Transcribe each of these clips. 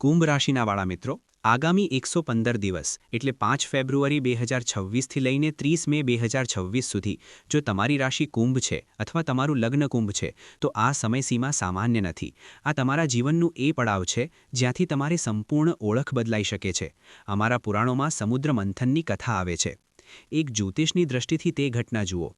કુંભ રાશિના વાળા મિત્રો આગામી 115 દિવસ એટલે 5 ફેબ્રુઆરી 2026થી લઈને 30 મે 2026 સુધી જો તમારી રાશિ કુંભ છે અથવા તમારું લગ્ન કુંભ છે તો આ સમયસીમા સામાન્ય નથી। આ તમારા જીવનનું એ પડાવ છે જ્યાંથી તમારી સંપૂર્ણ ઓળખ બદલાઈ શકે છે। અમારા પુરાણોમાં સમુદ્ર મંથનની કથા આવે છે। એક જ્યોતિષની દૃષ્ટિથી તે ઘટના જુઓ।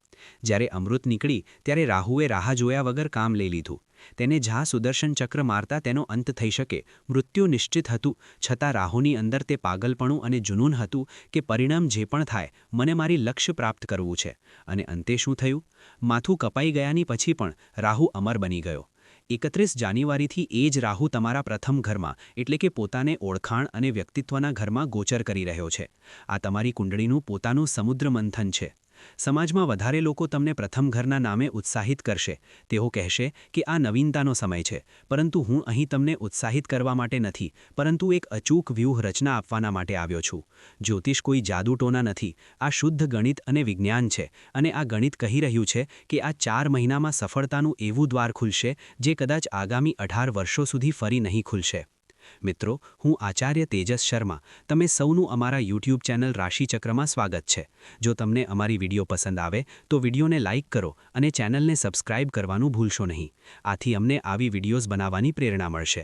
જ્યારે અમૃત નીકળી ત્યારે રાહુએ રાહ જોયા વગર કામ લઈ લીધું। તેને જ્યાં સુદર્શન ચક્ર મારતા તેનો અંત થઈ શકે મૃત્યુ નિશ્ચિત હતું, છતાં રાહુની અંદર તે પાગલપણું અને જુનૂન હતું કે પરિણામ જે પણ થાય મને મારી લક્ષ્ય પ્રાપ્ત કરવું છે। અને અંતે શું થયું? માથું કપાઈ ગયાની પછી પણ રાહુ અમર બની ગયો। 31 જાન્યુઆરીથી એ જ રાહુ તમારા પ્રથમ ઘરમાં એટલે કે પોતાને ઓળખાણ અને વ્યક્તિત્વના ઘરમાં ગોચર કરી રહ્યો છે। આ તમારી કુંડળીનું પોતાનું સમુદ્ર મંથન છે। સમાજમાં વધારે લોકો તમને પ્રથમ ઘરના નામે ઉત્સાહિત કરશે। તેઓ કહેશે કે આ નવીનતાનો સમય છે, પરંતુ હું અહીં તમને ઉત્સાહિત કરવા માટે નથી, પરંતુ એક અચૂક વ્યૂહ રચના આપવાના માટે આવ્યો છું। જ્યોતિષ કોઈ જાદુટોના નથી, આ શુદ્ધ ગણિત અને વિજ્ઞાન છે। અને આ ગણિત કહી રહ્યું છે કે આ 4 મહિનામાં સફળતાનું એવું દ્વાર ખુલશે જે કદાચ આગામી 18 વર્ષો સુધી ફરી નહીં ખુલશે। મિત્રો, હું આચાર્ય તેજસ શર્મા, તમે સૌનું અમારા યુટ્યુબ ચેનલ રાશિચક્રમાં સ્વાગત છે। જો તમને અમારી વિડીયો પસંદ આવે તો વિડીયોને લાઇક કરો અને ચેનલને સબસ્ક્રાઇબ કરવાનું ભૂલશો નહીં। આથી અમને આવી વિડીયોઝ બનાવવાની પ્રેરણા મળશે।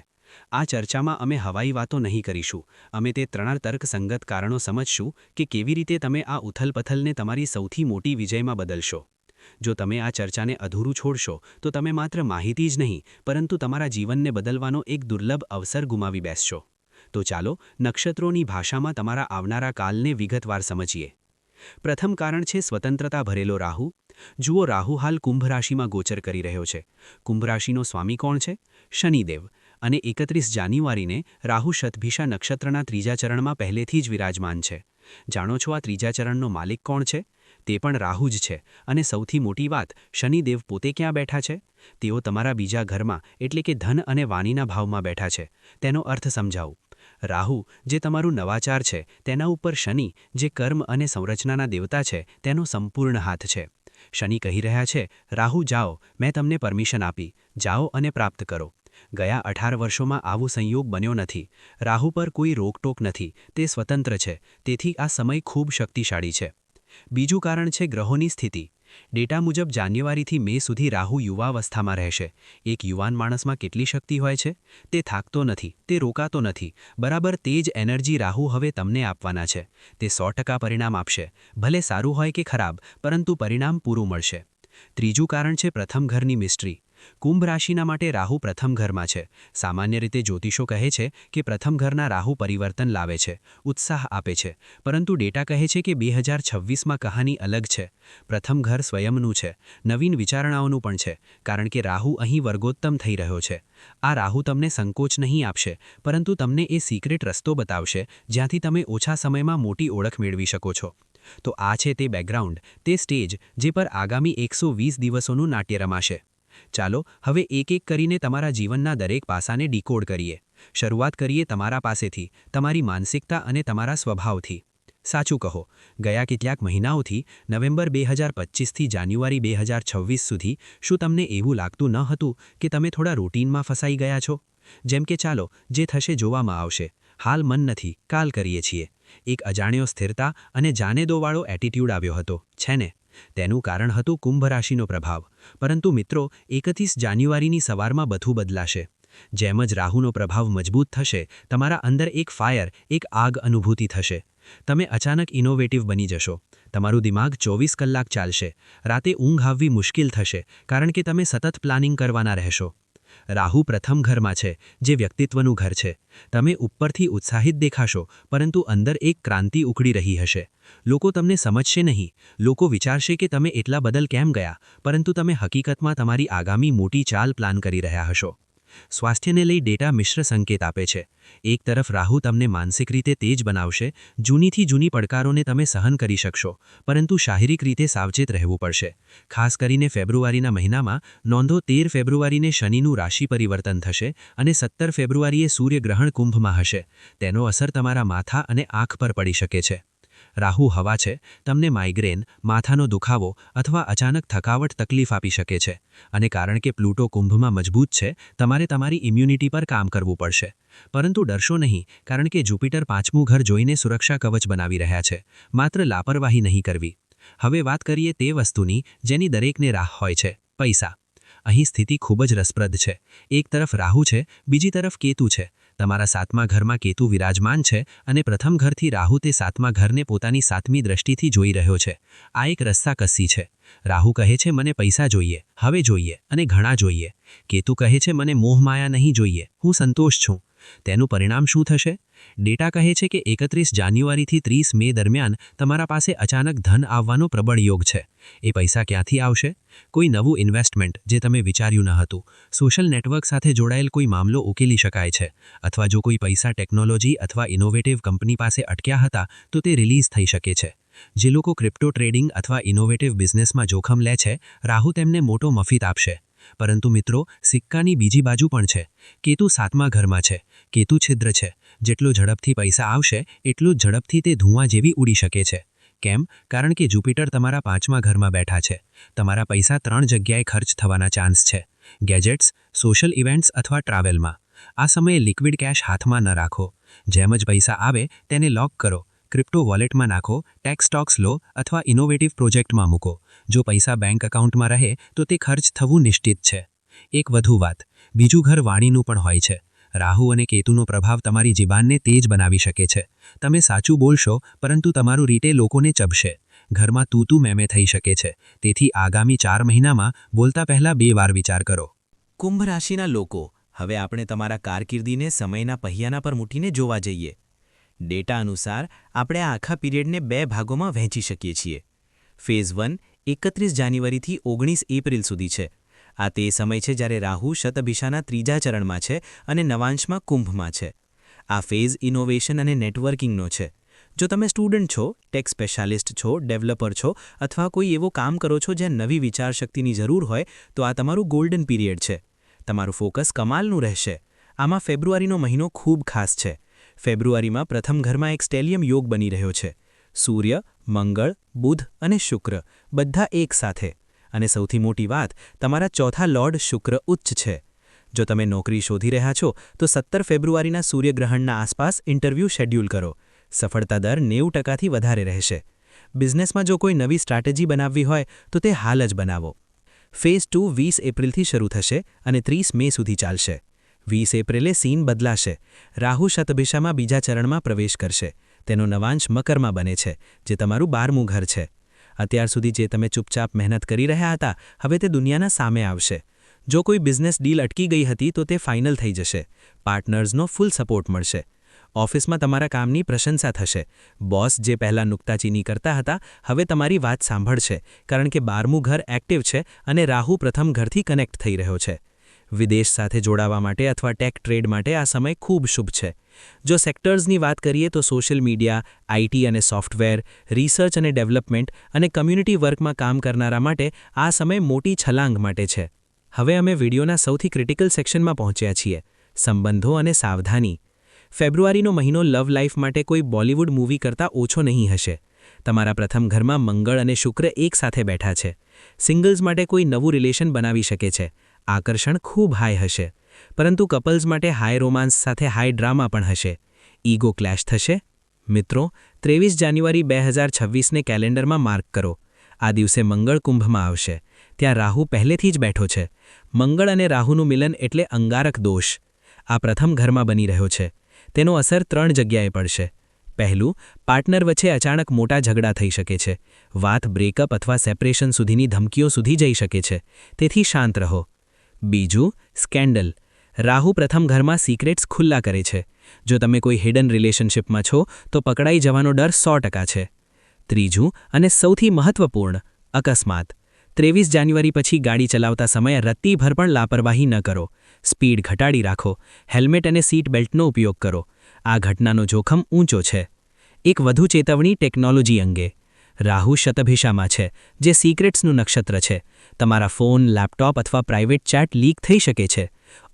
આ ચર્ચામાં અમે હવાઈ વાતો નહીં કરીશું, અમે તે 3 તર્કસંગત કારણો સમજશું કે કેવી રીતે તમે આ ઉથલપથલને તમારી સૌથી મોટી વિજયમાં બદલશો। જો તમે આ ચર્ચાને અધૂરું છોડશો તો તમે માત્ર માહિતી જ નહીં પરંતુ તમારા જીવનને બદલવાનો એક દુર્લભ અવસર ગુમાવી બેસશો। તો ચાલો નક્ષત્રોની ભાષામાં તમારા આવનારા કાલને વિગતવાર સમજીએ। પ્રથમ કારણ છે સ્વતંત્રતા ભરેલો રાહુ। જુઓ, રાહુ હાલ કુંભ રાશિમાં ગોચર કરી રહ્યો છે। કુંભ રાશિનો સ્વામી કોણ છે? શનિદેવ। અને 31 જાન્યુઆરીને રાહુ શતભિષા નક્ષત્રના 3જા ચરણમાં પહેલેથી જ વિરાજમાન છે। જાણો છો આ 3જા ચરણનો માલિક કોણ છે? તે પણ રાહુ જ છે। અને સૌથી મોટી વાત, શનિદેવ પોતે ક્યાં બેઠા છે? તેઓ તમારા બીજા ઘરમાં એટલે કે ધન અને વાણીના ભાવમાં બેઠા છે। તેનો અર્થ સમજાવું। રાહુ જે તમારું નવાચાર છે, તેના ઉપર શનિ જે કર્મ અને સંરચનાના દેવતા છે તેનો સંપૂર્ણ હાથ છે। શનિ કહી રહ્યા છે, રાહુ જાઓ, મેં તમને પરમિશન આપી, જાઓ અને પ્રાપ્ત કરો। ગયા 18 વર્ષોમાં આવો સંયોગ બન્યો નથી। રાહુ પર કોઈ રોકટોક નથી, તે સ્વતંત્ર છે, તેથી આ સમય ખૂબ શક્તિશાળી છે। બીજું કારણ છે ગ્રહોની સ્થિતિ। ડેટા મુજબ જાન્યુઆરીથી મે સુધી રાહુ યુવાવસ્થામાં રહેશે। એક યુવાન માણસમાં કેટલી શક્તિ હોય છે? તે થાકતો નથી, તે રોકાતો નથી, બરાબર તે જ એનર્જી રાહુ હવે તમને આપવાના છે। તે 100% પરિણામ આપશે, ભલે સારું હોય કે ખરાબ, પરંતુ પરિણામ પૂરું મળશે। ત્રીજું કારણ છે પ્રથમ ઘરની મિસ્ટ્રી। કુંભ રાશિના માટે રાહુ પ્રથમ ઘરમાં છે। સામાન્ય રીતે જ્યોતિષો કહે છે કે પ્રથમ ઘરના રાહુ પરિવર્તન લાવે છે, ઉત્સાહ આપે છે, પરંતુ ડેટા કહે છે કે 2026માં કહાની અલગ છે। પ્રથમ ઘર સ્વયંનું છે, નવીન વિચારણાઓનું પણ છે, કારણ કે રાહુ અહીં વર્ગોત્તમ થઈ રહ્યો છે। આ રાહુ તમને સંકોચ નહીં આપશે, પરંતુ તમને એ સિક્રેટ રસ્તો બતાવશે જ્યાંથી તમે ઓછા સમયમાં મોટી ઓળખ મેળવી શકો છો। તો આ છે તે બેકગ્રાઉન્ડ, તે સ્ટેજ જે પર આગામી 120 દિવસોનું નાટ્ય રમાશે। ચાલો હવે એક એક કરીને તમારા જીવનના દરેક પાસાને ડીકોડ કરીએ। શરૂઆત કરીએ તમારા પાસેથી, તમારી માનસિકતા અને તમારા સ્વભાવથી। સાચું કહો, ગયા કેટલાક મહિનાઓથી નવેમ્બર 2025થી જાન્યુઆરી 2026 સુધી શું તમને એવું લાગતું ન હતું કે તમે થોડા રૂટીનમાં ફસાઈ ગયા છો? જેમ કે ચાલો જે થશે જોવામાં આવશે, હાલ મન નથી, કાલ કરીએ છીએ। એક અજાણ્યો સ્થિરતા અને જાને દોવાળો એટીટ્યૂડ આવ્યો હતો, છે ને? તેનું કારણ હતું કુંભ રાશિનો પ્રભાવ। પરંતુ મિત્રો, 31 જાન્યુઆરીની સવારમાં બધું બદલાશે। જેમ જ રાહુનો પ્રભાવ મજબૂત થશે, તમારા અંદર એક ફાયર, એક આગ અનુભૂતિ થશે। તમે અચાનક ઇનોવેટિવ બની જશો। તમારું દિમાગ 24 કલાક ચાલશે। રાતે ઊંઘ આવવી મુશ્કેલ થશે, કારણ કે તમે સતત પ્લાનિંગ કરવાના રહેશો। રાહુ પ્રથમ ઘરમાં છે, જે વ્યક્તિત્વનું ઘર છે। તમે ઉપરથી ઉત્સાહિત દેખાશો, પરંતુ અંદર એક ક્રાંતિ ઉકળી રહી હશે। લોકો તમને સમજશે નહીં, લોકો વિચારશે કે તમે એટલા બદલ કેમ ગયા, પરંતુ તમે હકીકતમાં તમારી આગામી મોટી ચાલ પ્લાન કરી રહ્યા હશો। સ્વાસ્થ્યને લઈ ડેટા મિશ્ર સંકેત આપે છે। એક તરફ રાહુ તમને માનસિક રીતે તેજ બનાવશે, જૂનીથી જૂની પડકારોને તમે સહન કરી શકશો, પરંતુ શારીરિક રીતે સાવચેત રહેવું પડશે। ખાસ કરીને ફેબ્રુઆરીના મહિનામાં નોંધો 13 ફેબ્રુઆરીને શનિનું રાશિ પરિવર્તન થશે અને 17 ફેબ્રુઆરીએ સૂર્યગ્રહણ કુંભમાં હશે। તેનો અસર તમારા માથા અને આંખ પર પડી શકે છે। રાહુ હવા છે, તમને માઇગ્રેન, માથાનો દુખાવો અથવા અચાનક થકાવટ તકલીફ આપી શકે છે. અને કારણ કે પ્લુટો કુંભમાં મજબૂત છે, તમારે તમારી ઇમ્યુનિટી પર કામ કરવું પડશે. પરંતુ ડરશો નહીં, કારણ કે જુપિટર 5મું ઘર જોઈને સુરક્ષા કવચ બનાવી રહ્યા છે. માત્ર લાપરવાહી નહીં કરવી. હવે વાત કરીએ તે વસ્તુની જેની દરેકને રાહ હોય છે, પૈસા. અહીં સ્થિતિ ખૂબ જ રસપ્રદ છે. એક તરફ રાહુ છે, બીજી તરફ કેતુ છે. તમારા 7મા ઘરમાં કેતુ વિરાજમાન છે અને પ્રથમ ઘરથી રાહુ તે 7મા ઘરને પોતાની 7મી દ્રષ્ટિથી જોઈ રહ્યો છે. આ એક રસ્સાકસ્સી છે. રાહુ કહે છે મને પૈસા જોઈએ, હવે જોઈએ અને ઘણા જોઈએ. કેતુ કહે છે મને મોહમાયા નહીં જોઈએ, હું સંતોષ છું. તેનું પરિણામ શું થશે? ડેટા કહે છે કે 31 જાન્યુઆરીથી 30 મે દરમિયાન તમારા પાસે અચાનક ધન આવવાનો પ્રબળ યોગ છે. એ પૈસા ક્યાંથી આવશે? કોઈ નવું ઇન્વેસ્ટમેન્ટ જે તમે વિચાર્યું ન હતું, સોશિયલ નેટવર્ક સાથે જોડાયેલ કોઈ મામલો ઉકેલી શકાય છે, અથવા જો કોઈ પૈસા ટેકનોલોજી અથવા ઇનોવેટિવ કંપની પાસે અટક્યા હતા તો તે રિલીઝ થઈ શકે છે. જે લોકો ક્રિપ્ટો ટ્રેડિંગ અથવા ઇનોવેટિવ બિઝનેસમાં જોખમ લે છે, રાહુ તેમને મોટો મફીત આપશે. પરંતુ મિત્રો, સિક્કાની બીજી બાજુ પણ છે. કેતુ 7મા ઘરમાં છે. કેતુ છિદ્ર છે. જેટલો ઝડપથી પૈસા આવશે, એટલું જ ઝડપથી તે ધુઆં જેવી ઉડી શકે છે. કેમ? કારણ કે જુપિટર તમારા 5મા ઘરમાં બેઠા છે. તમારા પૈસા 3 જગ્યાએ ખર્ચ થવાના ચાન્સ છે. ગેજેટ્સ, સોશિયલ ઇવેન્ટ્સ અથવા ટ્રાવેલમાં. આ સમયે લિક્વિડ કેશ હાથમાં ન રાખો. જેમ જ પૈસા આવે તેને લોક કરો. ક્રિપ્ટો વોલેટમાં નાખો, ટેક સ્ટોક્સ લો અથવા ઇનોવેટિવ પ્રોજેક્ટમાં મૂકો. જો પૈસા બેંક એકાઉન્ટમાં રહે તો તે ખર્ચ થવું નિશ્ચિત છે. એક વધુ વાત, બીજું ઘર વાણીનું પણ હોય છે. રાહુ અને કેતુનો પ્રભાવ તમારી જીબાનને તેજ બનાવી શકે છે. તમે સાચું બોલશો, પરંતુ તમારું રીટે લોકોને ચબશે. ઘરમાં તું મેમે થઈ શકે છે. તેથી આગામી 4 મહિનામાં બોલતા પહેલા 2 વાર વિચાર કરો. કુંભ રાશિના લોકો, હવે આપણે તમારા કારકિર્દીને સમયના पहिયાના પર મૂકીને જોવા જઈએ. ડેટા અનુસાર આપણે આ આખા પીરિયડને 2 ભાગોમાં વહેંચી શકીએ છીએ. ફેઝ 1 31 જાન્યુઆરીથી 19 એપ્રિલ સુધી છે. આ તે સમય છે જ્યારે રાહુ શતભિષાના 3જા ચરણમાં છે અને નવાંશમાં કુંભમાં છે. આ ફેઝ ઇનોવેશન અને નેટવર્કિંગનો છે. જો તમે સ્ટુડન્ટ છો, ટેક સ્પેશિયાલિસ્ટ છો, ડેવલપર છો અથવા કોઈ એવું કામ કરો છો જ્યાં નવી વિચારશક્તિની જરૂર હોય, તો આ તમારું ગોલ્ડન પીરિયડ છે. તમારું ફોકસ કમાલનું રહેશે. આમાં ફેબ્રુઆરીનો મહિનો ખૂબ ખાસ છે. ફેબ્રુઆરીમાં પ્રથમ ઘરમાં એક સ્ટેલિયમ યોગ બની રહ્યો છે. સૂર્ય, મંગળ, બુધ અને શુક્ર બધા એક સાથે. અને સૌથી મોટી વાત, તમારા ચોથા લોર્ડ શુક્ર ઉચ્ચ છે. જો તમે નોકરી શોધી રહ્યા છો તો 17 ફેબ્રુઆરીના સૂર્યગ્રહણના આસપાસ ઇન્ટરવ્યૂ શેડ્યુલ કરો. સફળતા દર 90%થી વધારે રહેશે. બિઝનેસમાં જો કોઈ નવી સ્ટ્રેટેજી બનાવવી હોય તો તે હાલ જ બનાવો. ફેઝ 2 20 એપ્રિલથી શરૂ થશે અને 30 મે સુધી ચાલશે. 20 એપ્રિલે સીન બદલાશે. રાહુ શતભિષામાં 2જા ચરણમાં પ્રવેશ કરશે. તેનો નવાંશ મકરમાં બને છે, જે તમારું 12મું ઘર છે. અત્યાર સુધી જે તમે ચૂપચાપ મહેનત કરી રહ્યા હતા, હવે તે દુનિયાના સામે આવશે. જો કોઈ બિઝનેસ ડીલ અટકી ગઈ હતી તો તે ફાઇનલ થઈ જશે. પાર્ટનર્સનો ફૂલ સપોર્ટ મળશે. ઓફિસમાં તમારા કામની પ્રશંસા થશે. બોસ જે પહેલાં નુક્તાચીની કરતા હતા, હવે તમારી વાત સાંભળશે, કારણ કે 12મું ઘર એક્ટિવ છે અને રાહુ પ્રથમ ઘરથી કનેક્ટ થઈ રહ્યો છે. વિદેશ સાથે જોડાવા માટે અથવા ટેક ટ્રેડ માટે આ સમય ખૂબ શુભ છે. જો સેક્ટર્સની વાત કરીએ તો સોશિયલ મીડિયા, આઈટી અને સોફ્ટવેર, રિસર્ચ અને ડેવલપમેન્ટ અને કમ્યુનિટી વર્કમાં કામ કરનારા માટે આ સમય મોટી છલાંગ માટે છે. હવે અમે વિડીયોના સૌથી ક્રિટિકલ સેક્શનમાં પહોંચ્યા છીએ, સંબંધો અને સાવધાની. ફેબ્રુઆરીનો મહિનો લવ લાઈફ માટે કોઈ બોલિવૂડ મૂવી કરતાં ઓછો નહીં હશે. તમારા પ્રથમ ઘરમાં મંગળ અને શુક્ર એક સાથે બેઠા છે. સિંગલ્સ માટે કોઈ નવું રિલેશન બનાવી શકે છે. આકર્ષણ ખૂબ હાઈ હશે. પરંતુ કપલ્સ માટે હાઈ રોમાન્સ સાથે હાઈ ડ્રામા પણ હશે. ઈગો ક્લેશ થશે. મિત્રો, 23 જાન્યુઆરી 2026ને કેલેન્ડરમાં માર્ક કરો. આ દિવસે મંગળ કુંભમાં આવશે. ત્યાં રાહુ પહેલેથી જ બેઠો છે. મંગળ અને રાહુનું મિલન એટલે અંગારક દોષ. આ પ્રથમ ઘરમાં બની રહ્યો છે. તેનો અસર 3 જગ્યાએ પડશે. પહેલું, પાર્ટનર વચ્ચે અચાનક મોટા ઝઘડા થઈ શકે છે. વાત બ્રેકઅપ અથવા સેપરેશન સુધીની ધમકીઓ સુધી જઈ શકે છે. તેથી શાંત રહો. બીજું, સ્કેન્ડલ. રાહુ પ્રથમ ઘરમાં સિક્રેટ્સ ખુલ્લા કરે છે. જો તમે કોઈ હિડન રિલેશનશિપમાં છો તો પકડાઈ જવાનો ડર 100% છે. ત્રીજું અને સૌથી મહત્વપૂર્ણ, અકસ્માત. 23 જાન્યુઆરી પછી ગાડી ચલાવતા સમયે રત્તીભર પણ લાપરવાહી ન કરો. સ્પીડ ઘટાડી રાખો. હેલ્મેટ અને સીટ બેલ્ટનો ઉપયોગ કરો. આ ઘટનાનો જોખમ ઊંચો છે. એક વધુ ચેતવણી ટેકનોલોજી અંગે. રાહુ શતભિષામાં છે, જે સિક્રેટ્સનું નક્ષત્ર છે. તમારા ફોન, લેપટોપ અથવા પ્રાઇવેટ ચેટ લીક થઈ શકે છે.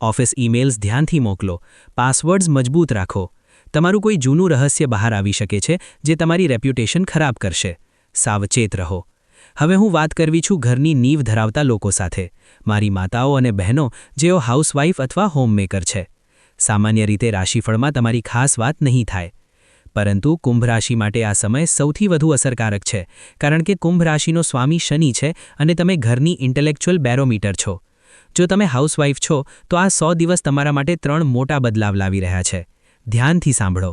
ઓફિસ ઈમેલ્સ ધ્યાનથી મોકલો. પાસવર્ડ્સ મજબૂત રાખો. તમારું કોઈ જૂનું રહસ્ય બહાર આવી શકે છે જે તમારી રેપ્યુટેશન ખરાબ કરશે. સાવચેત રહો. હવે હું વાત કરવી છું ઘરની નીંવ ધરાવતા લોકો સાથે, મારી માતાઓ અને બહેનો જેઓ હાઉસવાઇફ અથવા હોમમેકર છે. સામાન્ય રીતે રાશિફળમાં તમારી ખાસ વાત નહીં થાય, પરંતુ કુંભ રાશિ માટે આ સમય સૌથી વધુ અસરકારક છે, કારણ કે કુંભ રાશિનો સ્વામી શનિ છે અને તમે ઘરની ઇન્ટેલેક્ચ્યુઅલ બેરોમીટર છો. જો તમે હાઉસવાઇફ છો તો આ 100 દિવસ તમારા માટે 3 મોટા બદલાવ લાવી રહ્યા છે. ધ્યાનથી સાંભળો.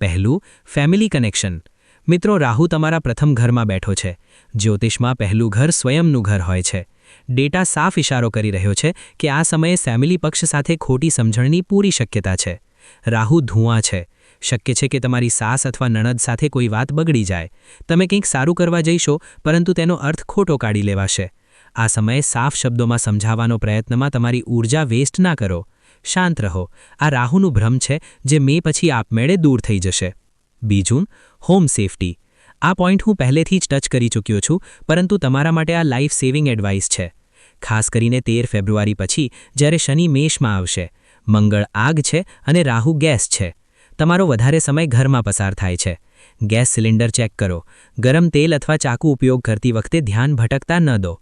પહેલું, ફેમિલી કનેક્શન. મિત્રો, રાહુ તમારા પ્રથમ ઘરમાં બેઠો છે. જ્યોતિષમાં પહેલું ઘર સ્વયંનું ઘર હોય છે. ડેટા સાફ ઇશારો કરી રહ્યો છે કે આ સમયે ફેમિલી પક્ષ સાથે ખોટી સમજણની પૂરી શક્યતા છે. રાહુ ધુઆં છે. શક્ય છે કે તમારી સાસ અથવા નણદ સાથે કોઈ વાત બગડી જાય. તમે કંઈક સારું કરવા જઈશો, પરંતુ તેનો અર્થ ખોટો કાઢી લેવાશે. આ સમયે સાફ શબ્દોમાં સમજાવવાનો પ્રયત્નમાં તમારી ઊર્જા વેસ્ટ ના કરો. શાંત રહો. આ રાહુનું ભ્રમ છે જે મે પછી આપમેળે દૂર થઈ જશે. બીજું, હોમ સેફટી. આ પોઈન્ટ હું પહેલેથી જ ટચ કરી ચૂક્યો છું, પરંતુ તમારા માટે આ લાઈફ સેવિંગ એડવાઇસ છે. ખાસ કરીને 13 ફેબ્રુઆરી પછી, જ્યારે શનિ મેષમાં આવશે. મંગળ આગ છે અને રાહુ ગેસ છે. તમારો વધારે સમય ઘરમાં પસાર થાય છે. ગેસ સિલિન્ડર ચેક કરો. ગરમ તેલ અથવા ચાકુ ઉપયોગ કરતી વખતે ધ્યાન ભટકતા ન દો.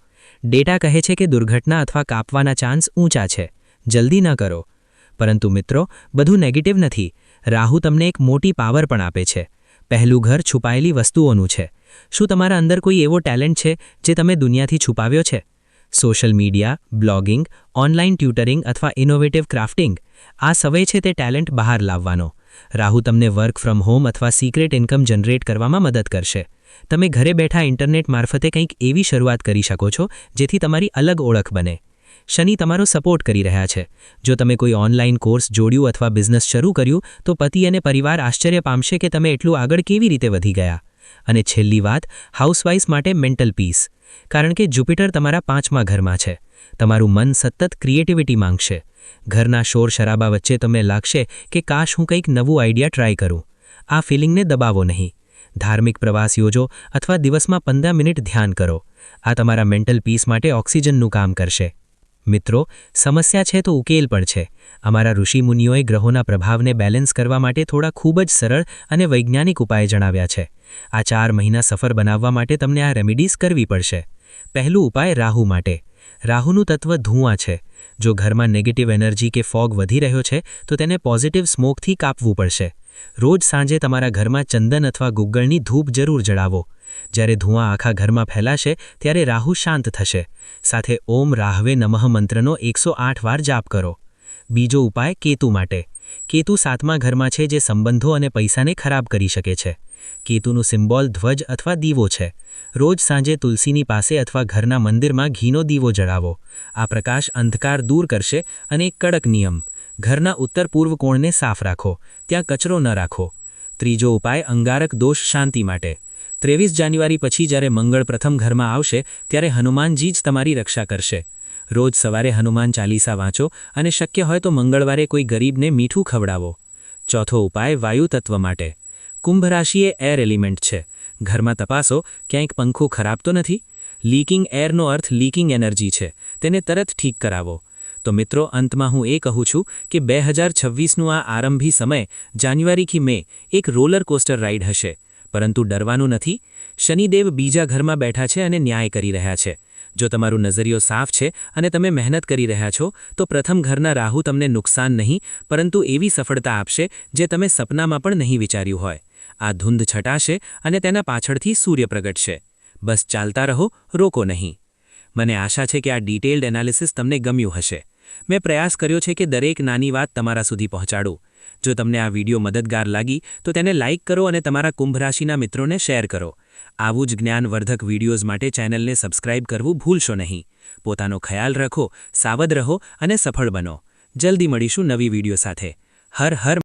ડેટા કહે છે કે દુર્ઘટના અથવા કાપવાના ચાન્સ ઊંચા છે. જલ્દી ન કરો. પરંતુ મિત્રો, બધું નેગેટિવ નથી. રાહુ તમને એક મોટી પાવર પણ આપે છે. પહેલું ઘર છુપાયેલી વસ્તુઓનું છે. શું તમારા અંદર કોઈ એવો ટેલેન્ટ છે જે તમે દુનિયાથી છુપાવ્યો છે? Social media, blogging, online tutoring અથવા ઇનોવેટિવ ક્રાફ્ટિંગ. આ સમય છે તે ટેલેન્ટ બહાર લાવવાનો. રાહુ તમને વર્ક ફ્રોમ હોમ અથવા સિક્રેટ ઇન્કમ જનરેટ કરવામાં મદદ કરશે. તમે ઘરે બેઠા ઇન્ટરનેટ મારફતે કંઈક એવી શરૂઆત કરી શકો છો જેથી તમારી અલગ ઓળખ બને. શનિ તમારો સપોર્ટ કરી રહ્યા છે. જો તમે કોઈ ઓનલાઈન કોર્સ જોડ્યું અથવા બિઝનેસ શરૂ કર્યું, તો પતિ અને પરિવાર આશ્ચર્ય પામશે કે તમે એટલું આગળ કેવી રીતે વધી ગયા. અને છેલ્લી વાત, હાઉસવાઇફ માટે મેન્ટલ પીસ. કારણ કે જુપિટર તમારા 5મા ઘરમાં છે. તમારું મન સતત ક્રિએટિવિટી માંગશે. ઘરના શોર શરાબા વચ્ચે તમને લાગશે કે કાશ હું કંઈક નવું આઈડિયા ટ્રાય કરું. આ ફિલિંગને દબાવો નહીં. ધાર્મિક પ્રવાસ યોજો અથવા દિવસમાં 15 મિનિટ ધ્યાન કરો. આ તમારા મેન્ટલ પીસ માટે ઓક્સિજનનું કામ કરશે. મિત્રો, સમસ્યા છે તો ઉકેલ પણ છે. અમારા ઋષિમુનિઓએ ગ્રહોના પ્રભાવને બેલેન્સ કરવા માટે થોડા ખૂબ જ સરળ અને વૈજ્ઞાનિક ઉપાય જણાવ્યા છે. આ 4 મહિના સફળ બનાવવા માટે તમને આ રેમેડીઝ કરવી પડશે. પહેલું ઉપાય રાહુ માટે. રાહુનું તત્વ ધુઆં છે. જો ઘરમાં નેગેટિવ એનર્જી કે ફોગ વધી રહ્યો છે, તો તેને પોઝિટિવ સ્મોકથી કાપવું પડશે. રોજ સાંજે તમારા ઘરમાં ચંદન અથવા ગુગ્ગળની ધૂપ જરૂર જળાવો. જ્યારે ધુઆં આખા ઘરમાં ફેલાશે, ત્યારે રાહુ શાંત થશે. સાથે ઓમ રાહવે નમઃ મંત્રનો 108 વાર જાપ કરો. બીજો ઉપાય કેતુ માટે. કેતુ 7મા ઘરમાં છે જે સંબંધો અને પૈસાને ખરાબ કરી શકે છે. કેતુનું સિમ્બોલ ધ્વજ અથવા દીવો છે. રોજ સાંજે તુલસીની પાસે અથવા ઘરના મંદિરમાં ઘીનો દીવો જળાવો. આ પ્રકાશ અંધકાર દૂર કરશે. અને એક કડક નિયમ: ઘરના ઉત્તર પૂર્વ કોણને સાફ રાખો. ત્યાં કચરો ન રાખો. ત્રીજો ઉપાય અંગારક દોષ શાંતિ માટે. 23 જાન્યુઆરી પછી જ્યારે મંગળ પ્રથમ ઘરમાં આવશે, ત્યારે હનુમાનજી જ તમારી રક્ષા કરશે. રોજ સવારે હનુમાન ચાલીસા વાંચો અને શક્ય હોય તો મંગળવારે કોઈ ગરીબને મીઠું ખવડાવો. ચોથો ઉપાય વાયુ તત્વ માટે. કુંભ રાશિ એ એર એલિમેન્ટ છે. ઘરમાં તપાસો, ક્યાંક પંખો ખરાબ તો નથી? લીકિંગ એરનો અર્થ લીકિંગ એનર્જી છે. તેને તરત ઠીક કરાવો. તો મિત્રો, અંતમાં હું એ કહું છું કે 2026નું આ આરંભી સમય જાન્યુઆરીથી મે એક રોલર કોસ્ટર રાઇડ હશે. પરંતુ ડરવાનું નથી. શનિદેવ બીજા ઘરમાં બેઠા છે અને ન્યાય કરી રહ્યા છે. જો તમારું નજરિયો સાફ છે અને તમે મહેનત કરી રહ્યા છો, તો પ્રથમ ઘરના રાહુ તમને નુકસાન નહીં, પરંતુ એવી સફળતા આપશે જે તમે સપનામાં પણ નહીં વિચાર્યું હોય. આ ધૂંધ છટાશે અને તેના પાછળથી સૂર્ય પ્રગટશે. બસ ચાલતા રહો, રોકો નહીં. મને આશા છે કે આ ડિટેલ્ડ એનાલિસિસ તમને ગમ્યું હશે. મેં પ્રયાસ કર્યો છે કે દરેક નાની વાત તમારા સુધી પહોંચાડું. જો તમને આ વિડીયો મદદગાર લાગી તો તેને લાઇક કરો અને તમારા કુંભ રાશિના મિત્રોને શેર કરો. આવું જ જ્ઞાનવર્ધક વિડીયોઝ માટે ચેનલને સબસ્ક્રાઇબ કરવું ભૂલશો નહીં. પોતાનો ખ્યાલ રાખો, સાવધ રહો અને સફળ બનો. જલ્દી મળીશું નવી વિડીયો સાથે. હર હર